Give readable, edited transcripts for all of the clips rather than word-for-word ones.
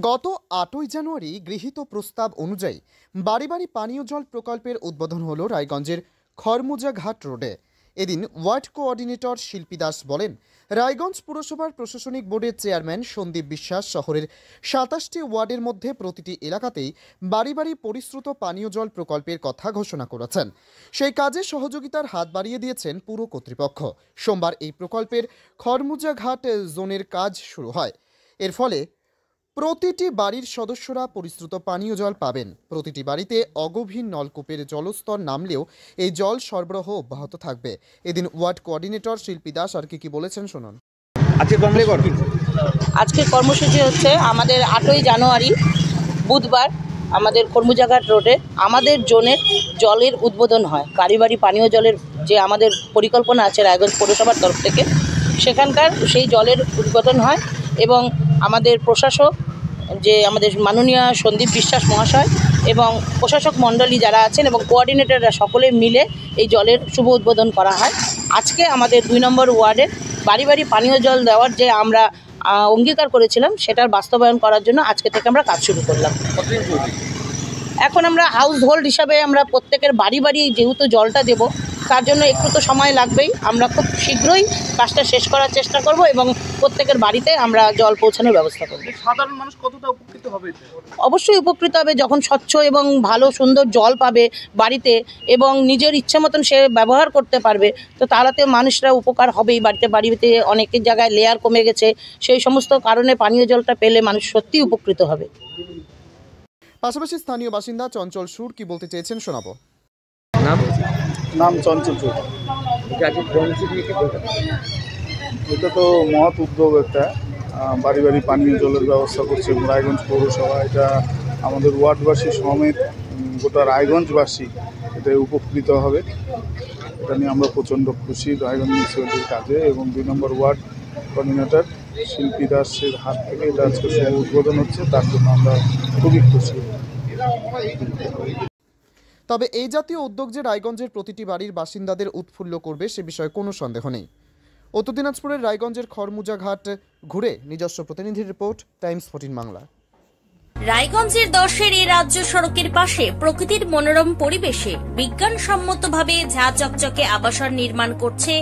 গত ৮ই জানুয়ারি গৃহীত প্রস্তাব অনুযায়ী বাড়ি বাড়ি পানীয় জল প্রকল্পের উদ্বোধন হলো রায়গঞ্জের খড়মুজা ঘাট রোডে। এদিন ওয়ার্ড কোঅর্ডিনেটর শিল্পী দাস বলেন, রায়গঞ্জ পুরসভার প্রশাসনিক বোর্ডের চেয়ারম্যান সন্দীপ বিশ্বাস শহরের ২৭টি ওয়ার্ডের মধ্যে প্রতিটি এলাকাতেই বাড়ি বাড়ি পরিশ্রুত পানীয় জল প্রকল্পের কথা ঘোষণা করেছেন। সেই কাজে সহযোগিতার হাত বাড়িয়ে দিয়েছেন পুর কর্তৃপক্ষ। সোমবার এই প্রকল্পের খড়মুজা ঘাট জোনের কাজ শুরু হয়। এর ফলে প্রতিটি বাড়ির সদস্যরা পরিশ্রুত পানীয় জল পাবেন। প্রতিটি বাড়িতে অগভীর নলকূপের জলস্তর নামলেও এই জল সরবরাহ অব্যাহত থাকবে। এদিন ওয়ার্ড কোঅর্ডিনেটর শিল্পী দাস আর কি বলেছেন শুনুন। আজকে কর্মসূচি হচ্ছে আমাদের ৮ই জানুয়ারি বুধবার আমাদের খড়মুজাঘাট রোডে আমাদের জোনের জলের উদ্বোধন হয়। বাড়ি বাড়ি পানীয় জলের যে আমাদের পরিকল্পনা আছে রায়গঞ্জ পৌরসভার তরফ থেকে, সেখানকার সেই জলের উদ্বোধন হয় এবং আমাদের প্রশাসক যে আমাদের মাননীয় সন্দীপ বিশ্বাস মহাশয় এবং প্রশাসক মণ্ডলী যারা আছেন এবং কোঅর্ডিনেটররা সকলে মিলে এই জলের শুভ উদ্বোধন করা হয়। আজকে আমাদের ২ নম্বর ওয়ার্ডের বাড়ি বাড়ি পানীয় জল দেওয়ার যে আমরা অঙ্গীকার করেছিলাম সেটার বাস্তবায়ন করার জন্য আজকে থেকে আমরা কাজ শুরু করলাম। এখন আমরা হাউস হোল্ড হিসাবে আমরা প্রত্যেকের বাড়ি বাড়ি যেহেতু জলটা দেব, তার জন্য একটু তো সময় লাগবেই। আমরা খুব শীঘ্রই কাজটা শেষ করার চেষ্টা করব এবং প্রত্যেকের বাড়িতে আমরা জল পৌঁছানোর ব্যবস্থা করব। সাধারণ মানুষ কতটা উপকৃত হবে? অবশ্যই উপকৃত হবে, যখন স্বচ্ছ এবং ভালো সুন্দর জল পাবে বাড়িতে এবং নিজের ইচ্ছে মতন সে ব্যবহার করতে পারবে, তো তাহলে মানুষরা উপকার হবেই। বাড়িতে অনেকের জায়গায় লেয়ার কমে গেছে, সেই সমস্ত কারণে পানীয় জলটা পেলে মানুষ সত্যিই উপকৃত হবে। পাশাপাশি স্থানীয় বাসিন্দা চঞ্চল সুর কি বলতে চেয়েছেন শোনাবো। নাম চঞ্চল সুর। এটা তো মহৎ উদ্যোগ একটা, বাড়ি বাড়ি পানীয় জলের ব্যবস্থা করছে রায়গঞ্জ পৌরসভা। এটা আমাদের ওয়ার্ডবাসী সমেত গোটা রায়গঞ্জবাসী এটা উপকৃত হবে। এটা নিয়ে আমরা প্রচণ্ড খুশি রায়গঞ্জ মিউনিসিপ্যালিটির কাজে এবং ২ নম্বর ওয়ার্ড কোঅর্ডিনেটর শিল্পী দাসের হাত থেকে এটা আজকে শুভ উদ্বোধন হচ্ছে, তার জন্য আমরা খুবই খুশি। তবে এই জাতীয় উদ্যোগ যে রায়গঞ্জের প্রতিটি বাড়ির বাসিন্দাদের উৎফুল্ল করবে সে বিষয়ে কোনো সন্দেহ নেই। উত্তর দিনাজপুরের রায়গঞ্জের খড়মুজা ঘাট ঘুরে নিজস্ব প্রতিনিধির রিপোর্ট, টাইমস 14 বাংলা। রায়গঞ্জের 10-এর এই রাজ্য সড়কের পাশে প্রকৃতির মনোরম পরিবেশে বিজ্ঞানসম্মতভাবে ঝাঁ চকচকে আবাসন নির্মাণ করছে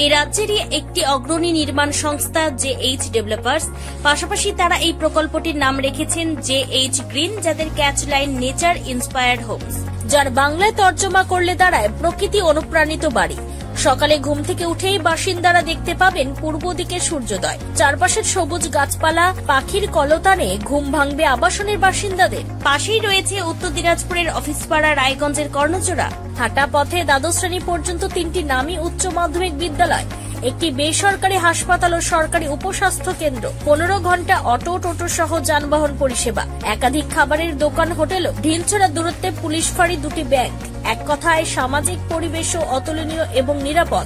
এই রাজ্যেরই একটি অগ্রণী নির্মাণ সংস্থা JH ডেভেলপার্স। পাশাপাশি তারা এই প্রকল্পটির নাম রেখেছেন JH গ্রিন, যাদের ক্যাচলাইন নেচার ইন্সপায়ার্ড হোমস, যার বাংলায় তর্জমা করলে দাঁড়ায় প্রকৃতি অনুপ্রাণিত বাড়ি। সকালে ঘুম থেকে উঠেই বাসিন্দারা দেখতে পাবেন পূর্ব দিকে সূর্যোদয়, চারপাশের সবুজ গাছপালা, পাখির কলতানে ঘুম ভাঙবে আবাসনের বাসিন্দাদের। পাশেই রয়েছে উত্তর দিনাজপুরের অফিসপাড়া রায়গঞ্জের কর্ণজোড়া। হাঁটা পথে দ্বাদশ শ্রেণী পর্যন্ত 3টি নামী উচ্চ মাধ্যমিক বিদ্যালয়, একটি বেসরকারি হাসপাতাল ও সরকারি উপস্বাস্থ্য কেন্দ্র, 15 ঘন্টা অটো টোটো সহ যানবাহন পরিষেবা, একাধিক খাবারের দোকান, হোটেল, ঢিলছড়া দূরত্বে পুলিশ ফাঁড়ি, 2টি ব্যাংক। এক কথায় সামাজিক পরিবেশও অতুলনীয় এবং নিরাপদ।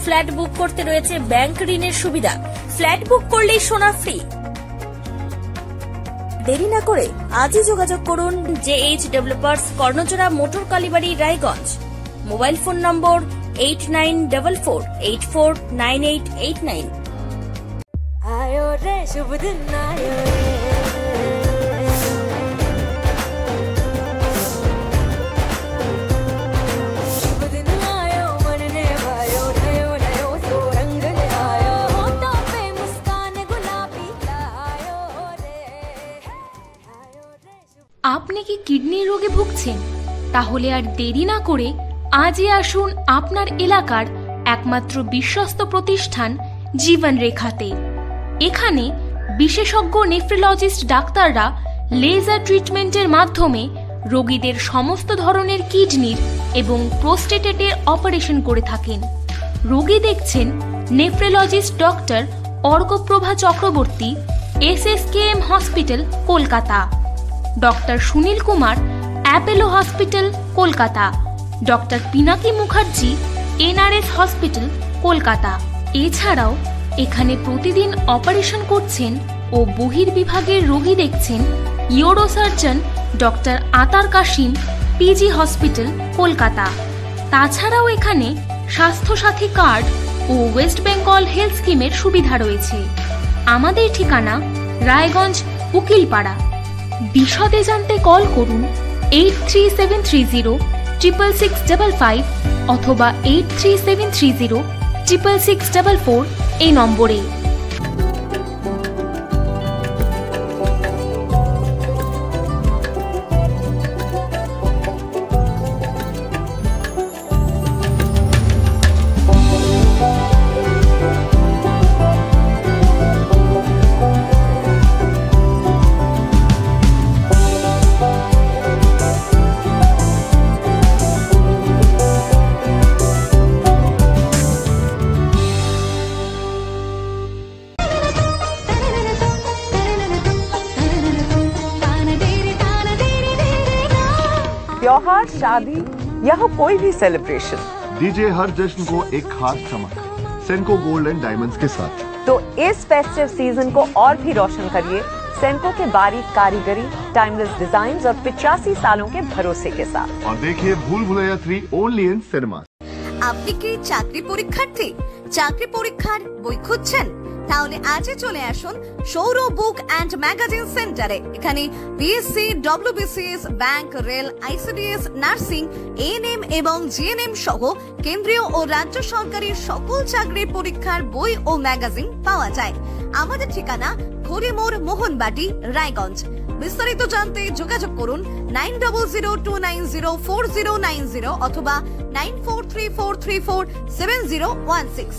ফ্ল্যাট বুক করতে রয়েছে ব্যাংক ঋণের সুবিধা। ফ্ল্যাট বুক করলেই সোনা ফ্রি। দেরি না করে আজই যোগাযোগ করুন JH developers, Karnajora, motor Kalibari, Raiganj. Mobile phone number 8944849889। आयो रे शुभ दिन आयो रे, शुभ दिन आयो मन ने भायो, नयो नयो तो रंग ले आयो, होठों पे मुस्कान गुलाबी आयो रे, आयो रे। আপনি কি কিডনি রোগে ভুগছেন? তাহলে আর দেরি না করে আজই আসুন আপনার এলাকার একমাত্র বিশ্বস্ত প্রতিষ্ঠান জীবন রেখাতে। এখানে বিশেষজ্ঞ নেফ্রোলজিস্ট ডাক্তাররা লেজার ট্রিটমেন্টের মাধ্যমে রোগীদের সমস্ত ধরনের কিডনির এবং প্রোস্টেটের অপারেশন করে থাকেন। রোগী দেখছেন nephrologist doctor Arkaprabha Chakraborty, SSKM hospital, Kolkata. Doctor Sunil Kumar, Apollo hospital, Kolkata. Doctor Pinaki Mukherjee, NRS hospital, Kolkata. এছাড়াও এখানে প্রতিদিন অপারেশন করছেন ও বহির্বিভাগের রোগী দেখছেন ইউরোসার্জন ডক্টর আতার কাশিম, PG হসপিটাল, কলকাতা। তাছাড়াও এখানে স্বাস্থ্যসাথী কার্ড ও ওয়েস্ট বেঙ্গল হেলথ স্কিমের সুবিধা রয়েছে। আমাদের ঠিকানা রায়গঞ্জ উকিলপাড়া। বিশদে জানতে কল করুন 8373306655 অথবা 8373066644 এই নম্বরে। त्योहार, शादी या हो कोई भी सेलिब्रेशन, दीजिए हर जश्न को एक खास चमक सेंको गोल्ड एंड डायमंड्स के साथ। तो इस फेस्टिव सीजन को और भी रोशन करिए सेंको के बारीक कारीगरी, टाइमलेस डिजाइन और 85 सालों के भरोसे के साथ। और देखिए भूल भुलैया 3 ओनली इन सिनेमा। আপনি কি চাকরি পরীক্ষার্থী? চাকরি পরীক্ষার বই খুঁজছেন? তাহলে আজই চলে আসুন সৌর বুক অ্যান্ড ম্যাগাজিন সেন্টারে। এখানে BSc, WBCS, bank, rail, ICDS, nursing, ANM এবং জিএনএম সহ কেন্দ্রীয় ও রাজ্য সরকারি সকল চাকরির পরীক্ষার বই ও ম্যাগাজিন পাওয়া যায়। আমাদের ঠিকানা ঘড়িমোড়, মোহনবাটি, রায়গঞ্জ। বিস্তারিত জানতে যোগাযোগ করুন 9002904090 অথবা 9434347016।